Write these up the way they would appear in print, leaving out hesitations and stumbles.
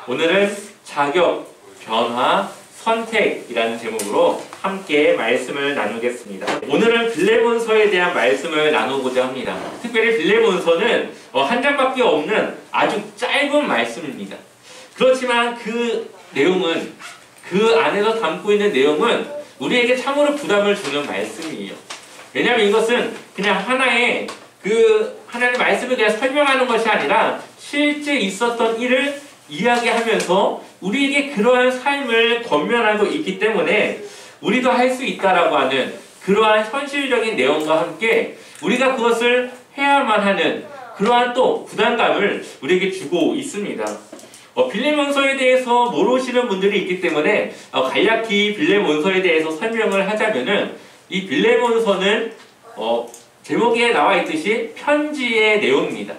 오늘은 자격, 변화, 선택이라는 제목으로 함께 말씀을 나누겠습니다. 오늘은 빌레몬서에 대한 말씀을 나누고자 합니다. 특별히 빌레몬서는 한 장밖에 없는 아주 짧은 말씀입니다. 그렇지만 그 내용은, 그 안에서 담고 있는 내용은 우리에게 참으로 부담을 주는 말씀이에요. 왜냐하면 이것은 그냥 하나의 하나님의 말씀을 그냥 설명하는 것이 아니라 실제 있었던 일을 이야기하면서 우리에게 그러한 삶을 권면하고 있기 때문에 우리도 할 수 있다라고 하는 그러한 현실적인 내용과 함께 우리가 그것을 해야만 하는 그러한 또 부담감을 우리에게 주고 있습니다. 빌레몬서에 대해서 모르시는 분들이 있기 때문에 간략히 빌레몬서에 대해서 설명을 하자면은 이 빌레몬서는 제목에 나와 있듯이 편지의 내용입니다.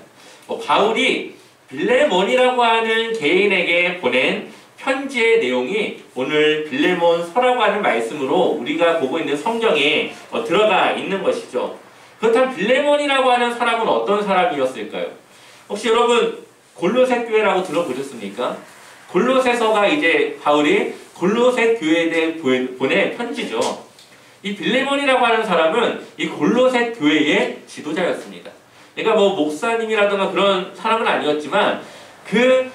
바울이 빌레몬이라고 하는 개인에게 보낸 편지의 내용이 오늘 빌레몬서라고 하는 말씀으로 우리가 보고 있는 성경에 들어가 있는 것이죠. 그렇다면 빌레몬이라고 하는 사람은 어떤 사람이었을까요? 혹시 여러분 골로새 교회라고 들어보셨습니까? 골로새서가 이제 바울이 골로새 교회에 대해 보낸 편지죠. 이 빌레몬이라고 하는 사람은 이 골로새 교회의 지도자였습니다. 그러니까 목사님이라든가 그런 사람은 아니었지만 그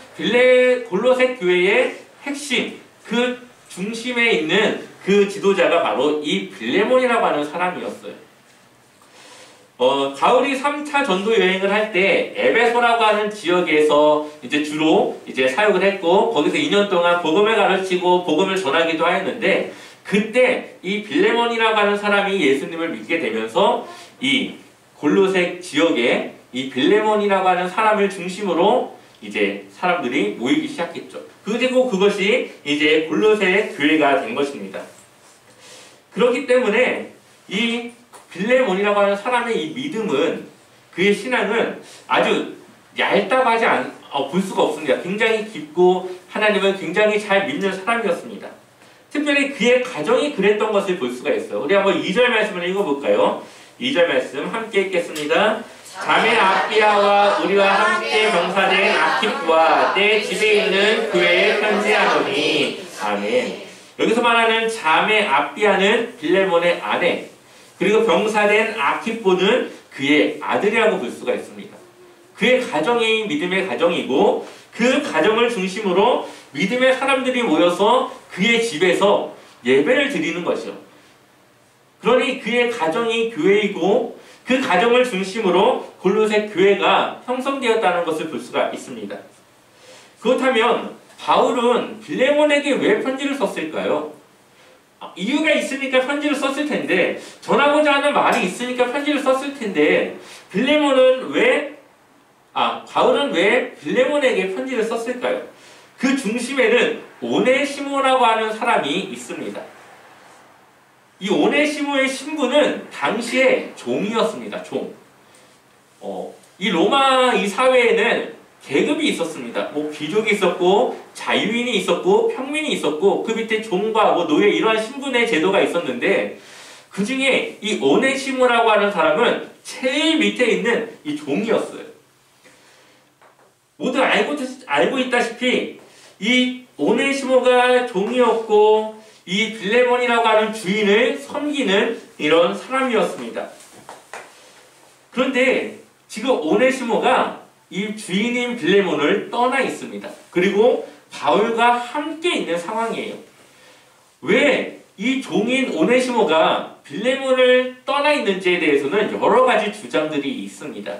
골로새 교회의 핵심, 그 중심에 있는 그 지도자가 바로 이 빌레몬이라고 하는 사람이었어요. 바울이 3차 전도 여행을 할 때 에베소라고 하는 지역에서 이제 주로 사역을 했고 거기서 2년 동안 복음을 가르치고 복음을 전하기도 하였는데 그때 이 빌레몬이라고 하는 사람이 예수님을 믿게 되면서 이 골로새 지역에 이 빌레몬이라고 하는 사람을 중심으로 이제 사람들이 모이기 시작했죠. 그리고 그것이 이제 골로새 교회가 된 것입니다. 그렇기 때문에 이 빌레몬이라고 하는 사람의 이 믿음은, 그의 신앙은 아주 얇다고 볼 수가 없습니다. 굉장히 깊고 하나님을 굉장히 잘 믿는 사람이었습니다. 특별히 그의 가정이 그랬던 것을 볼 수가 있어요. 우리 한번 2절 말씀을 읽어볼까요? 2절 말씀 함께 읽겠습니다. 자매 아피아와 우리와 함께 병사된 아키프와 내 집에 있는 교회에 편지하노니. 아멘. 여기서 말하는 자매 아피아는 빌레몬의 아내, 그리고 병사된 아키포는 그의 아들이라고 볼 수가 있습니다. 그의 가정이 믿음의 가정이고 그 가정을 중심으로 믿음의 사람들이 모여서 그의 집에서 예배를 드리는 것이요. 그러니 그의 가정이 교회이고 그 가정을 중심으로 골로새 교회가 형성되었다는 것을 볼 수가 있습니다. 그렇다면 바울은 빌레몬에게 왜 편지를 썼을까요? 이유가 있으니까 편지를 썼을 텐데, 전하고자 하는 말이 있으니까 편지를 썼을 텐데, 바울은 왜 빌레몬에게 편지를 썼을까요? 그 중심에는 오네시모라고 하는 사람이 있습니다. 이 오네시모의 신분은 당시에 종이었습니다. 종. 이 로마 이 사회에는 계급이 있었습니다. 귀족이 있었고, 자유인이 있었고, 평민이 있었고, 그 밑에 종과 노예 이러한 신분의 제도가 있었는데, 그 중에 이 오네시모라고 하는 사람은 제일 밑에 있는 이 종이었어요. 모두 알고 있다시피, 이 오네시모가 종이었고, 이 빌레몬이라고 하는 주인을 섬기는 이런 사람이었습니다. 그런데 지금 오네시모가 이 주인인 빌레몬을 떠나 있습니다. 그리고 바울과 함께 있는 상황이에요. 왜 이 종인 오네시모가 빌레몬을 떠나 있는지에 대해서는 여러 가지 주장들이 있습니다.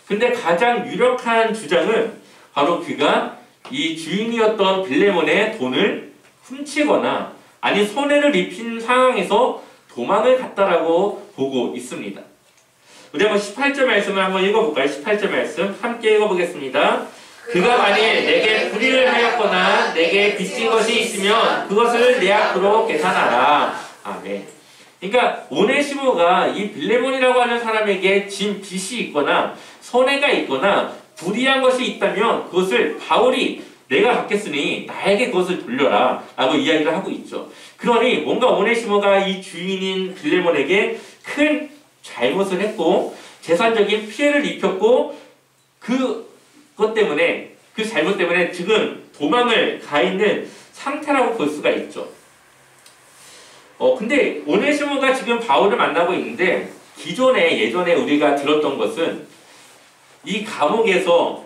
근데 가장 유력한 주장은 바로 그가 이 주인이었던 빌레몬의 돈을 훔치거나 아니 손해를 입힌 상황에서 도망을 갔다라고 보고 있습니다. 우리 한번 18절 말씀을 한번 읽어볼까요? 18절 말씀 함께 읽어보겠습니다. 그가 만일 내게 불의를 하였거나 내게 빚진 것이 있으면 그것을 내 앞으로 계산하라. 아멘. 그러니까 오네시모가 이 빌레몬이라고 하는 사람에게 진 빚이 있거나 손해가 있거나 불의한 것이 있다면 그것을 바울이 내가 갚겠으니 나에게 그것을 돌려라 라고 이야기를 하고 있죠. 그러니 뭔가 오네시모가 이 주인인 빌레몬에게 큰 잘못을 했고 재산적인 피해를 입혔고 그것 때문에 그 잘못 때문에 지금 도망을 가 있는 상태라고 볼 수가 있죠. 근데 오네시모가 지금 바울을 만나고 있는데 예전에 우리가 들었던 것은 이 감옥에서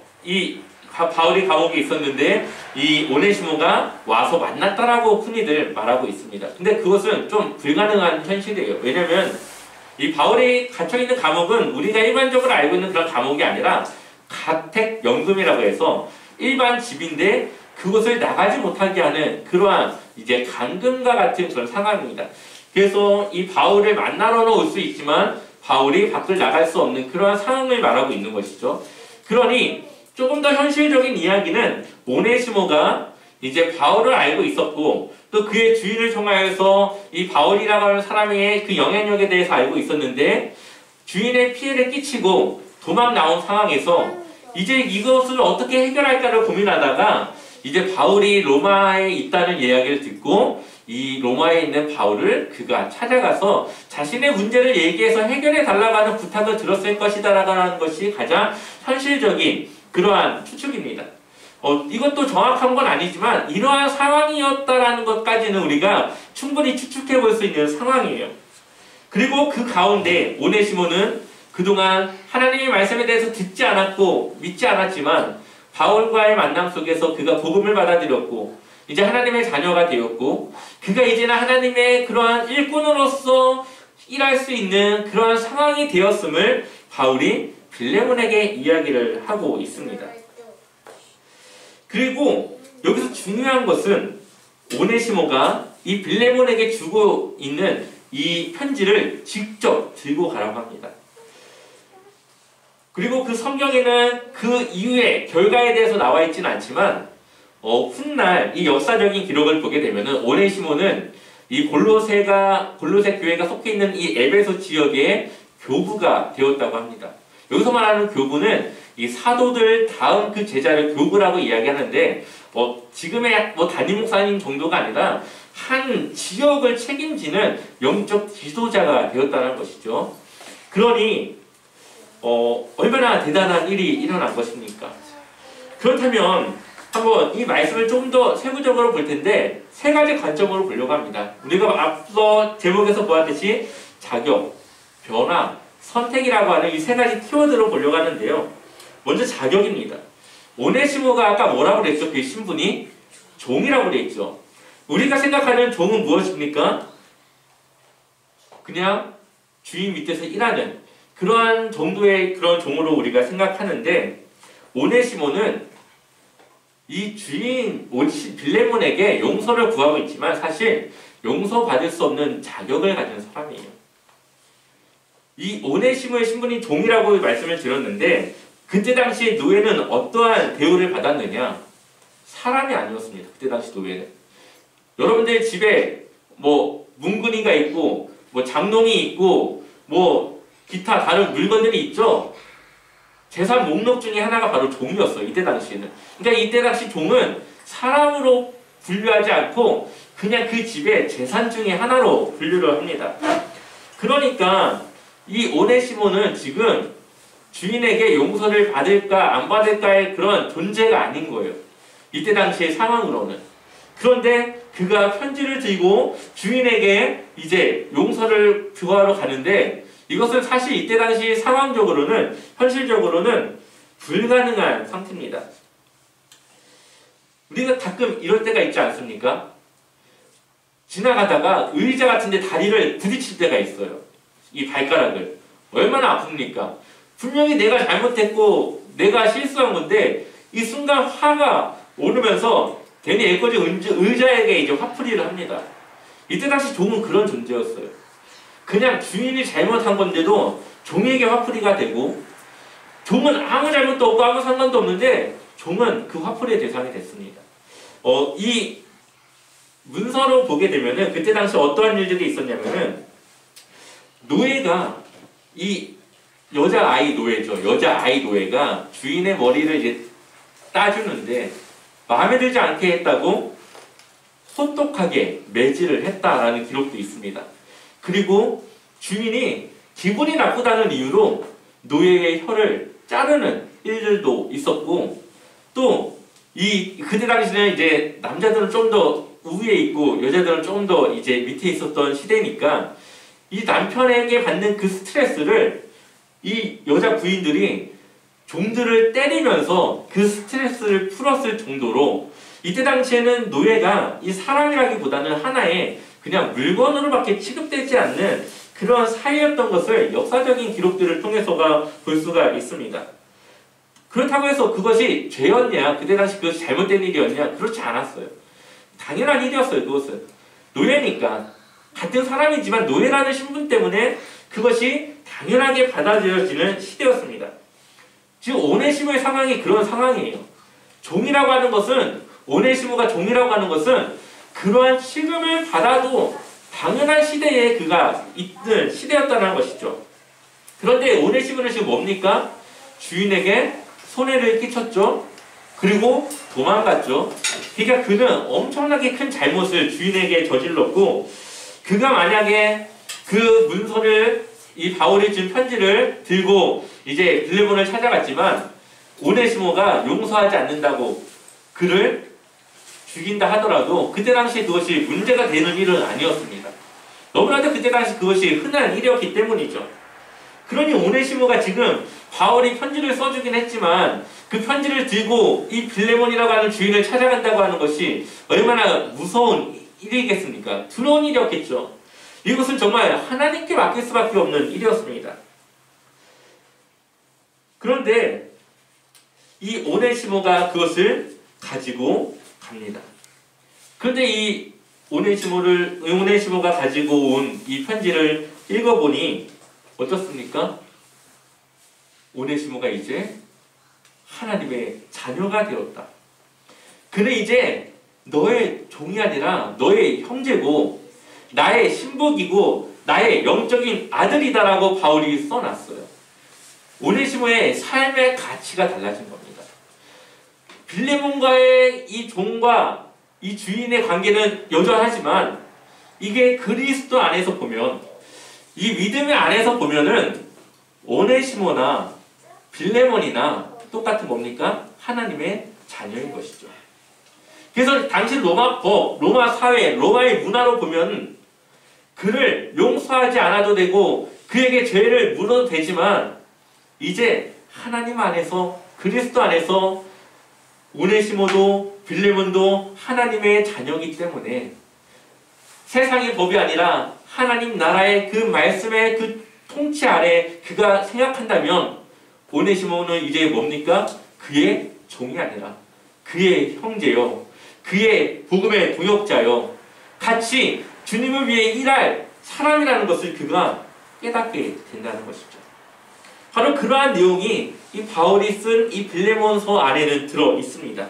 바울이 감옥에 있었는데 이 오네시모가 와서 만났다라고 흔히들 말하고 있습니다. 근데 그것은 좀 불가능한 현실이에요. 왜냐면 이 바울이 갇혀있는 감옥은 우리가 일반적으로 알고 있는 그런 감옥이 아니라 가택연금이라고 해서 일반 집인데 그것을 나가지 못하게 하는 그러한 이제 감금과 같은 그런 상황입니다. 그래서 이 바울을 만나러는 올 수 있지만 바울이 밖을 나갈 수 없는 그러한 상황을 말하고 있는 것이죠. 그러니 조금 더 현실적인 이야기는 오네시모가 이제 바울을 알고 있었고 또 그의 주인을 통하여서 이 바울이라고 하는 사람의 그 영향력에 대해서 알고 있었는데 주인의 피해를 끼치고 도망 나온 상황에서 이제 이것을 어떻게 해결할까를 고민하다가 이제 바울이 로마에 있다는 이야기를 듣고 이 로마에 있는 바울을 그가 찾아가서 자신의 문제를 얘기해서 해결해 달라고 하는 부탁을 들었을 것이다라고 하는 것이 가장 현실적인 그러한 추측입니다. 이것도 정확한 건 아니지만 이러한 상황이었다라는 것까지는 우리가 충분히 추측해 볼 수 있는 상황이에요. 그리고 그 가운데 오네시모는 그동안 하나님의 말씀에 대해서 듣지 않았고 믿지 않았지만 바울과의 만남 속에서 그가 복음을 받아들였고 이제 하나님의 자녀가 되었고 그가 이제는 하나님의 그러한 일꾼으로서 일할 수 있는 그러한 상황이 되었음을 바울이 빌레몬에게 이야기를 하고 있습니다. 그리고 여기서 중요한 것은 오네시모가 이 빌레몬에게 주고 있는 이 편지를 직접 들고 가라고 합니다. 그리고 그 성경에는 그 이후의 결과에 대해서 나와 있지는 않지만 훗날 이 역사적인 기록을 보게 되면은 오네시모는 이 골로새 교회가 속해 있는 이 에베소 지역의 교부가 되었다고 합니다. 여기서 말하는 교부는 이 사도들 다음 그 제자를 교부라고 이야기하는데 지금의 담임 목사님 정도가 아니라 한 지역을 책임지는 영적 지도자가 되었다는 것이죠. 그러니 얼마나 대단한 일이 일어난 것입니까? 그렇다면 한번 이 말씀을 좀 더 세부적으로 볼 텐데 세 가지 관점으로 보려고 합니다. 우리가 앞서 제목에서 보았듯이 자격, 변화, 선택이라고 하는 이 세 가지 키워드로 보려고 하는데요. 먼저 자격입니다. 오네시모가 아까 뭐라고 그랬죠? 그 신분이 종이라고 그랬죠. 우리가 생각하는 종은 무엇입니까? 그냥 주인 밑에서 일하는 그러한 정도의 그런 종으로 우리가 생각하는데 오네시모는 이 주인 빌레몬에게 용서를 구하고 있지만 사실 용서받을 수 없는 자격을 가진 사람이에요. 이 오네시모의 신분이 종이라고 말씀을 드렸는데 그때 당시 노예는 어떠한 대우를 받았느냐? 사람이 아니었습니다. 그때 당시 노예는. 여러분들 집에 문근이가 있고 장롱이 있고 기타 다른 물건들이 있죠? 재산 목록 중에 하나가 바로 종이었어요. 이때 당시에는. 그러니까 이때 당시 종은 사람으로 분류하지 않고 그냥 그 집의 재산 중에 하나로 분류를 합니다. 그러니까 이 오네시모는 지금 주인에게 용서를 받을까 안 받을까의 그런 존재가 아닌 거예요. 이때 당시의 상황으로는. 그런데 그가 편지를 들고 주인에게 이제 용서를 구하러 가는데 이것은 사실 이때 당시 상황적으로는 현실적으로는 불가능한 상태입니다. 우리가 가끔 이럴 때가 있지 않습니까? 지나가다가 의자 같은 데 다리를 부딪힐 때가 있어요. 이 발가락을. 얼마나 아픕니까? 분명히 내가 잘못했고 내가 실수한 건데 이 순간 화가 오르면서 괜히 애꿎은 의자에게 이제 화풀이를 합니다. 이때 당시 종은 그런 존재였어요. 그냥 주인이 잘못한 건데도 종에게 화풀이가 되고 종은 아무 잘못도 없고 아무 상관도 없는데 종은 그 화풀이의 대상이 됐습니다. 이 문서로 보게 되면은 그때 당시 어떠한 일들이 있었냐면은 노예가 이 여자아이 노예죠. 여자아이 노예가 주인의 머리를 이제 따주는데 마음에 들지 않게 했다고 혹독하게 매질을 했다라는 기록도 있습니다. 그리고 주인이 기분이 나쁘다는 이유로 노예의 혀를 자르는 일들도 있었고 또 그때 당시는 이제 남자들은 좀 더 우위에 있고 여자들은 좀 더 이제 밑에 있었던 시대니까 이 남편에게 받는 그 스트레스를 이 여자 부인들이 종들을 때리면서 그 스트레스를 풀었을 정도로 이때 당시에는 노예가 이 사람이라기보다는 하나의 그냥 물건으로밖에 취급되지 않는 그런 사회였던 것을 역사적인 기록들을 통해서가 볼 수가 있습니다. 그렇다고 해서 그것이 죄였냐, 그때 당시 그것이 잘못된 일이었냐, 그렇지 않았어요. 당연한 일이었어요. 그것은 노예니까 같은 사람이지만 노예라는 신분 때문에 그것이 당연하게 받아들여지는 시대였습니다. 지금 오네시모의 상황이 그런 상황이에요. 종이라고 하는 것은, 오네시모가 종이라고 하는 것은 그러한 취급을 받아도 당연한 시대에 그가 있는 시대였다는 것이죠. 그런데 오네시모는 지금 뭡니까? 주인에게 손해를 끼쳤죠. 그리고 도망갔죠. 그러니까 그는 엄청나게 큰 잘못을 주인에게 저질렀고, 그가 만약에 그 문서를, 이 바울이 준 편지를 들고 이제 빌레몬을 찾아갔지만 오네시모가 용서하지 않는다고 그를 죽인다 하더라도 그때 당시 그것이 문제가 되는 일은 아니었습니다. 너무나도 그때 당시 그것이 흔한 일이었기 때문이죠. 그러니 오네시모가 지금 바울이 편지를 써주긴 했지만 그 편지를 들고 이 빌레몬이라고 하는 주인을 찾아간다고 하는 것이 얼마나 무서운 일이겠습니까? 두려운 일이었겠죠. 이것은 정말 하나님께 맡길 수밖에 없는 일이었습니다. 그런데 이 오네시모가 그것을 가지고 갑니다. 그런데 이 오네시모가 가지고 온 이 편지를 읽어보니 어떻습니까? 오네시모가 이제 하나님의 자녀가 되었다. 그는 이제 너의 종이 아니라 너의 형제고 나의 신복이고 나의 영적인 아들이다라고 바울이 써놨어요. 오네시모의 삶의 가치가 달라진 겁니다. 빌레몬과의 이 종과 이 주인의 관계는 여전하지만 이게 그리스도 안에서 보면, 이 믿음의 안에서 보면은 오네시모나 빌레몬이나 똑같은 뭡니까? 하나님의 자녀인 것이죠. 그래서 당시 로마 사회, 로마의 문화로 보면 그를 용서하지 않아도 되고 그에게 죄를 물어도 되지만 이제 하나님 안에서, 그리스도 안에서 오네시모도 빌레몬도 하나님의 자녀이기 때문에 세상의 법이 아니라 하나님 나라의 그 말씀의 그 통치 아래 그가 생각한다면 오네시모는 이제 뭡니까? 그의 종이 아니라 그의 형제요, 그의 복음의 동역자요, 같이 주님을 위해 일할 사람이라는 것을 그가 깨닫게 된다는 것이죠. 바로 그러한 내용이 이 바울이 쓴 이 빌레몬서 안에는 들어 있습니다.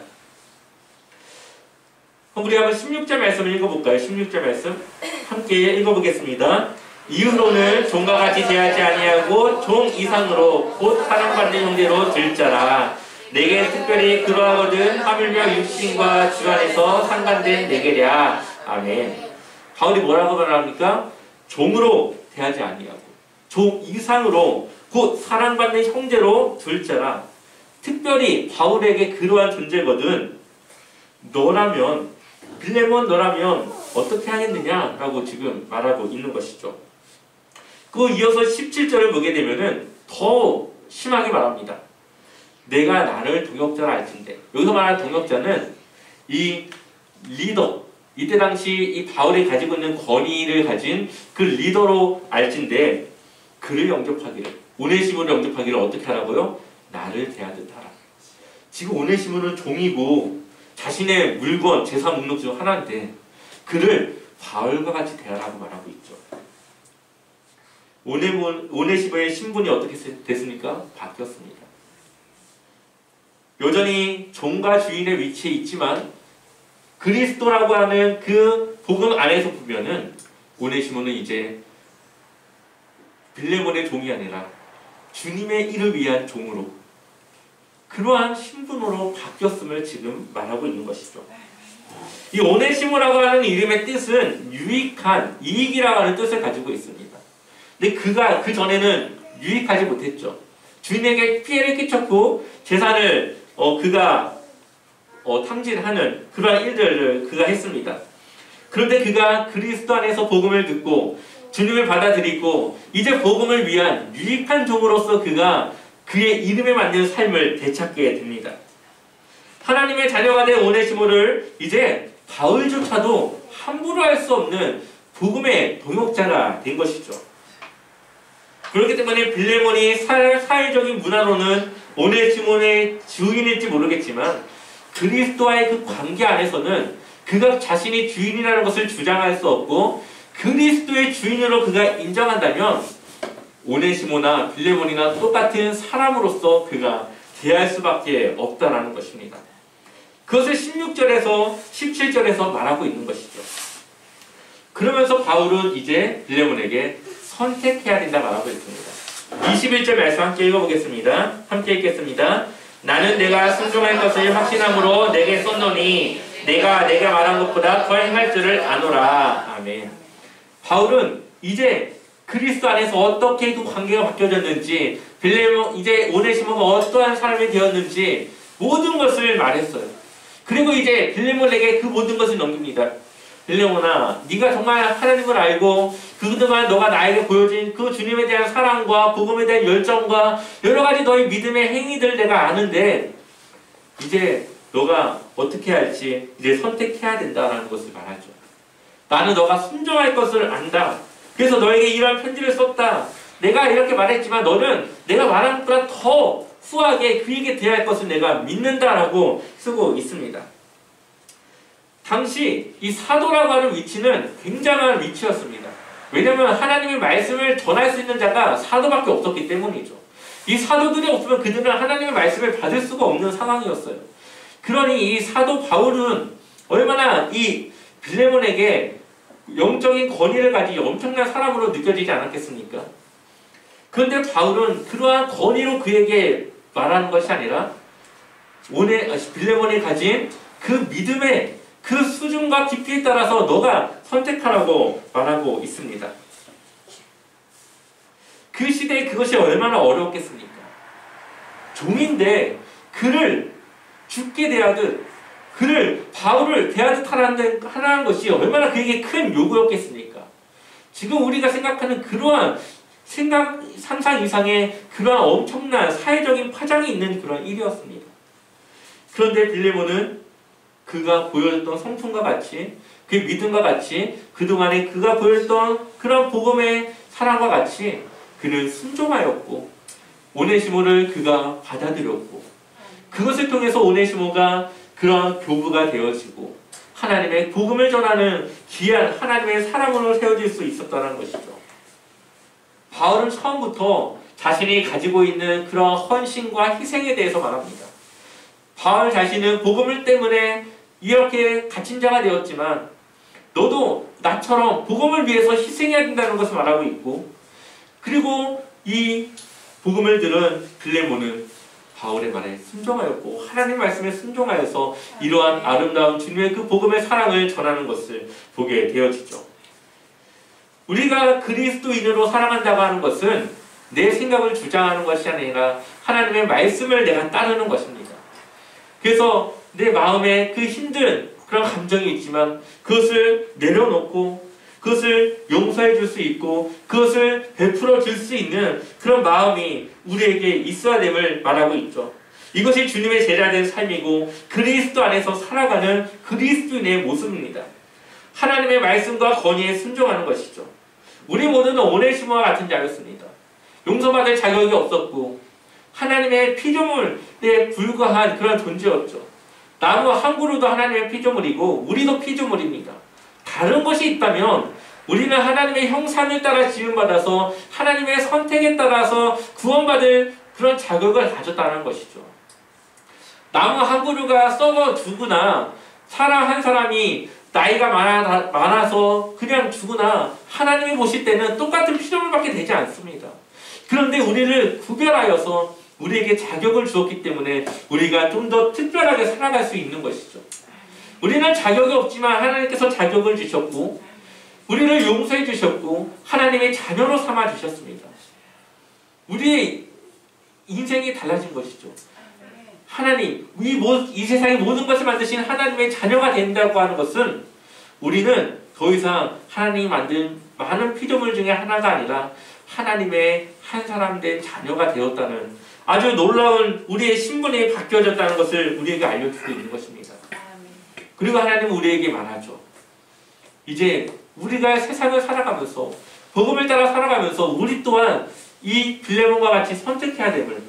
그럼 우리 한번 16절 말씀을 읽어볼까요? 16절 말씀 함께 읽어보겠습니다. 이후로는 종과 같이 대하지 아니하고 종 이상으로 곧 사랑받는 형제로 들 자라. 내게 특별히 그러하거든 하물며 육신과 주 안에서 상관된 내게랴. 아멘. 바울이 뭐라고 말합니까? 종으로 대하지 아니하고 종 이상으로 곧 사랑받는 형제로 둘 자라. 특별히 바울에게 그러한 존재거든. 너라면, 빌레몬 너라면 어떻게 하겠느냐라고 지금 말하고 있는 것이죠. 그 이어서 17절을 보게 되면은 더 심하게 말합니다. 내가 나를 동역자라 할진대. 여기서 말하는 동역자는 이 리더, 이때 당시 이 바울이 가지고 있는 권위를 가진 그 리더로 알진대 그를 영접하기를, 오네시모를 영접하기를 어떻게 하라고요? 나를 대하듯 하라. 지금 오네시모는 종이고 자신의 물건, 재산 목록 중 하나인데 그를 바울과 같이 대하라고 말하고 있죠. 오네시모의 신분이 어떻게 됐습니까? 바뀌었습니다. 여전히 종과 주인의 위치에 있지만 그리스도라고 하는 그 복음 안에서 보면은 오네시모는 이제 빌레몬의 종이 아니라 주님의 일을 위한 종으로, 그러한 신분으로 바뀌었음을 지금 말하고 있는 것이죠. 이 오네시모라고 하는 이름의 뜻은 유익한, 이익이라고 하는 뜻을 가지고 있습니다. 근데 그가 그 전에는 유익하지 못했죠. 주인에게 피해를 끼쳤고 재산을 그가 탕진하는 그러한 일들을 그가 했습니다. 그런데 그가 그리스도 안에서 복음을 듣고 주님을 받아들이고 이제 복음을 위한 유익한 종으로서 그가 그의 이름에 맞는 삶을 되찾게 됩니다. 하나님의 자녀가 된 오네시모를 이제 바울조차도 함부로 할 수 없는 복음의 동역자가 된 것이죠. 그렇기 때문에 빌레몬이 사회적인 문화로는 오네시모의 주인일지 모르겠지만 그리스도와의 그 관계 안에서는 그가 자신이 주인이라는 것을 주장할 수 없고 그리스도의 주인으로 그가 인정한다면 오네시모나 빌레몬이나 똑같은 사람으로서 그가 대할 수밖에 없다라는 것입니다. 그것을 16절에서 17절에서 말하고 있는 것이죠. 그러면서 바울은 이제 빌레몬에게 선택해야 된다 말하고 있습니다. 21절 말씀 함께 읽어보겠습니다. 함께 읽겠습니다. 나는 내가 순종할 것을 확신함으로 내게 썼노니 내가 말한 것보다 더 행할 줄을 아노라. 아멘. 바울은 이제 그리스도 안에서 어떻게 그 관계가 바뀌어졌는지 빌레몬 이제 오네시모가 어떠한 사람이 되었는지 모든 것을 말했어요. 그리고 이제 빌레몬에게 그 모든 것을 넘깁니다. 빌레몬아, 네가 정말 하나님을 알고 그동안 너가 나에게 보여진 그 주님에 대한 사랑과 복음에 대한 열정과 여러 가지 너의 믿음의 행위들 내가 아는데 이제 너가 어떻게 할지 이제 선택해야 된다라는 것을 말하죠. 나는 너가 순종할 것을 안다. 그래서 너에게 이러한 편지를 썼다. 내가 이렇게 말했지만 너는 내가 말한 것보다 더 후하게 그에게 대할 것을 내가 믿는다라고 쓰고 있습니다. 당시 이 사도라고 하는 위치는 굉장한 위치였습니다. 왜냐하면 하나님의 말씀을 전할 수 있는 자가 사도밖에 없었기 때문이죠. 이 사도들이 없으면 그들은 하나님의 말씀을 받을 수가 없는 상황이었어요. 그러니 이 사도 바울은 얼마나 이 빌레몬에게 영적인 권위를 가진 엄청난 사람으로 느껴지지 않았겠습니까? 그런데 바울은 그러한 권위로 그에게 말하는 것이 아니라 빌레몬이 가진 그 믿음의 그 수준과 깊이에 따라서 너가 선택하라고 말하고 있습니다. 그 시대에 그것이 얼마나 어려웠겠습니까? 종인데 그를 죽게 대하듯 그를 바울을 대하듯 하라는 것이 얼마나 그에게 큰 요구였겠습니까? 지금 우리가 생각하는 그러한 상상 이상의 그러한 엄청난 사회적인 파장이 있는 그런 일이었습니다. 그런데 빌레몬은 그가 보여줬던 성품과 같이 그 믿음과 같이 그동안에 그가 보여줬던 그런 복음의 사랑과 같이 그는 순종하였고 오네시모를 그가 받아들였고 그것을 통해서 오네시모가 그런 교부가 되어지고 하나님의 복음을 전하는 귀한 하나님의 사람으로 세워질 수 있었다는 것이죠. 바울은 처음부터 자신이 가지고 있는 그런 헌신과 희생에 대해서 말합니다. 바울 자신은 복음을 때문에 이렇게 갇힌 자가 되었지만 너도 나처럼 복음을 위해서 희생해야 된다는 것을 말하고 있고 그리고 이 복음을 들은 빌레몬은 바울의 말에 순종하였고 하나님의 말씀에 순종하여서 이러한 아름다운 주님의 그 복음의 사랑을 전하는 것을 보게 되어지죠. 우리가 그리스도인으로 사랑한다고 하는 것은 내 생각을 주장하는 것이 아니라 하나님의 말씀을 내가 따르는 것입니다. 그래서 내 마음에 그 힘든 그런 감정이 있지만 그것을 내려놓고 그것을 용서해 줄 수 있고 그것을 베풀어 줄 수 있는 그런 마음이 우리에게 있어야 됨을 말하고 있죠. 이것이 주님의 제자된 삶이고 그리스도 안에서 살아가는 그리스도인의 모습입니다. 하나님의 말씀과 권위에 순종하는 것이죠. 우리 모두는 오네시모와 같은 자였습니다. 용서받을 자격이 없었고 하나님의 피조물에 불과한 그런 존재였죠. 나무 한 그루도 하나님의 피조물이고 우리도 피조물입니다. 다른 것이 있다면 우리는 하나님의 형상을 따라 지음받아서 하나님의 선택에 따라서 구원받을 그런 자격을 가졌다는 것이죠. 나무 한 그루가 썩어 죽으나 사람 한 사람이 나이가 많아서 그냥 죽으나 하나님이 보실 때는 똑같은 피조물밖에 되지 않습니다. 그런데 우리를 구별하여서 우리에게 자격을 주었기 때문에 우리가 좀 더 특별하게 살아갈 수 있는 것이죠. 우리는 자격이 없지만 하나님께서 자격을 주셨고 우리를 용서해 주셨고 하나님의 자녀로 삼아 주셨습니다. 우리의 인생이 달라진 것이죠. 하나님, 이 세상의 모든 것을 만드신 하나님의 자녀가 된다고 하는 것은 우리는 더 이상 하나님이 만든 많은 피조물 중에 하나가 아니라 하나님의 한 사람 된 자녀가 되었다는 아주 놀라운 우리의 신분이 바뀌어졌다는 것을 우리에게 알려주고 있는 것입니다. 그리고 하나님은 우리에게 말하죠. 이제 우리가 세상을 살아가면서 복음을 따라 살아가면서 우리 또한 이 빌레몬과 같이 선택해야 됨을,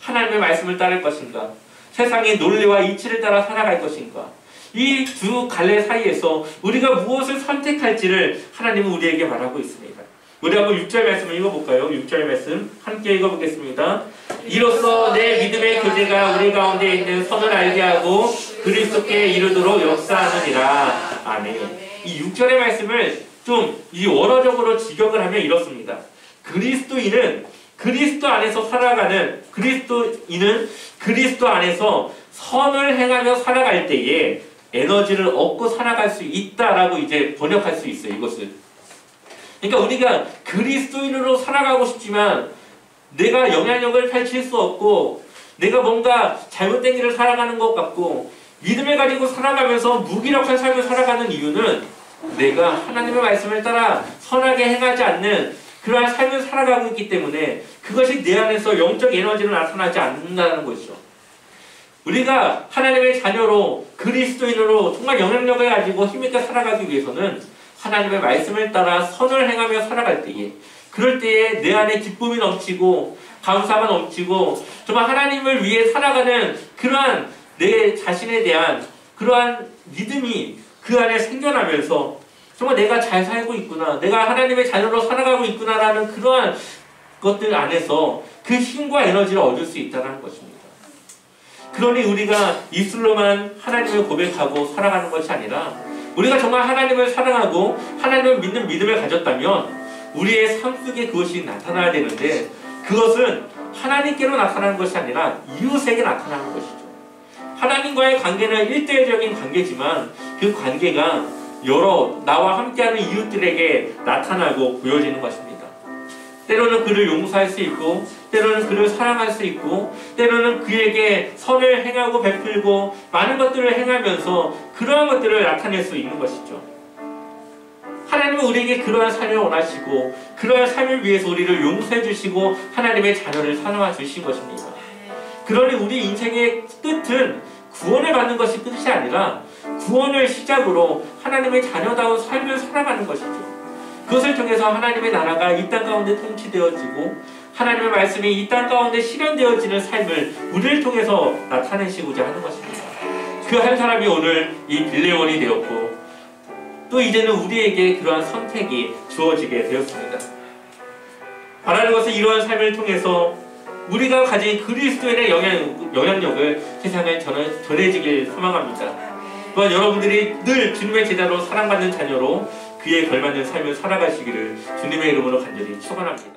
하나님의 말씀을 따를 것인가, 세상의 논리와 이치를 따라 살아갈 것인가, 이 두 갈래 사이에서 우리가 무엇을 선택할지를 하나님은 우리에게 말하고 있습니다. 우리 한번 6절 말씀을 읽어볼까요? 6절 말씀 함께 읽어보겠습니다. 이로써 내 믿음의 교제가 우리 가운데 있는 선을 알게 하고 그리스도께 이르도록 역사하느니라. 아멘. 이 6절의 말씀을 좀 이 원어적으로 직역을 하면 이렇습니다. 그리스도인은 그리스도 안에서 살아가는, 그리스도인은 그리스도 안에서 선을 행하며 살아갈 때에 에너지를 얻고 살아갈 수 있다라고 이제 번역할 수 있어요, 이것을. 그러니까 우리가 그리스도인으로 살아가고 싶지만 내가 영향력을 펼칠 수 없고 내가 뭔가 잘못된 길을 살아가는 것 같고 믿음을 가지고 살아가면서 무기력한 삶을 살아가는 이유는 내가 하나님의 말씀을 따라 선하게 행하지 않는 그러한 삶을 살아가고 있기 때문에 그것이 내 안에서 영적 에너지로 나타나지 않는다는 것이죠. 우리가 하나님의 자녀로 그리스도인으로 정말 영향력을 가지고 힘있게 살아가기 위해서는 하나님의 말씀을 따라 선을 행하며 살아갈 때에, 그럴 때에 내 안에 기쁨이 넘치고 감사가 넘치고 정말 하나님을 위해 살아가는 그러한 내 자신에 대한 그러한 믿음이 그 안에 생겨나면서 정말 내가 잘 살고 있구나, 내가 하나님의 자녀로 살아가고 있구나라는 그러한 것들 안에서 그 힘과 에너지를 얻을 수 있다는 것입니다. 그러니 우리가 입술로만 하나님을 고백하고 살아가는 것이 아니라 우리가 정말 하나님을 사랑하고 하나님을 믿는 믿음을 가졌다면 우리의 삶 속에 그것이 나타나야 되는데 그것은 하나님께로 나타나는 것이 아니라 이웃에게 나타나는 것이죠. 하나님과의 관계는 일대일적인 관계지만 그 관계가 여러 나와 함께하는 이웃들에게 나타나고 보여지는 것입니다. 때로는 그를 용서할 수 있고 때로는 그를 사랑할 수 있고 때로는 그에게 선을 행하고 베풀고 많은 것들을 행하면서 그러한 것들을 나타낼 수 있는 것이죠. 하나님은 우리에게 그러한 삶을 원하시고 그러한 삶을 위해서 우리를 용서해 주시고 하나님의 자녀를 사랑해 주신 것입니다. 그러니 우리 인생의 끝은 구원을 받는 것이 끝이 아니라 구원을 시작으로 하나님의 자녀다운 삶을 살아가는 것이죠. 그것을 통해서 하나님의 나라가 이 땅 가운데 통치되어지고 하나님의 말씀이 이 땅 가운데 실현되어지는 삶을 우리를 통해서 나타내시고자 하는 것입니다. 그 한 사람이 오늘 이 빌레몬이 되었고 또 이제는 우리에게 그러한 선택이 주어지게 되었습니다. 바라는 것은 이러한 삶을 통해서 우리가 가진 그리스도인의 영향력을 세상에 전해지길 소망합니다. 또한 여러분들이 늘 주님의 제자로 사랑받는 자녀로 그에 걸맞는 삶을 살아가시기를 주님의 이름으로 간절히 축원합니다.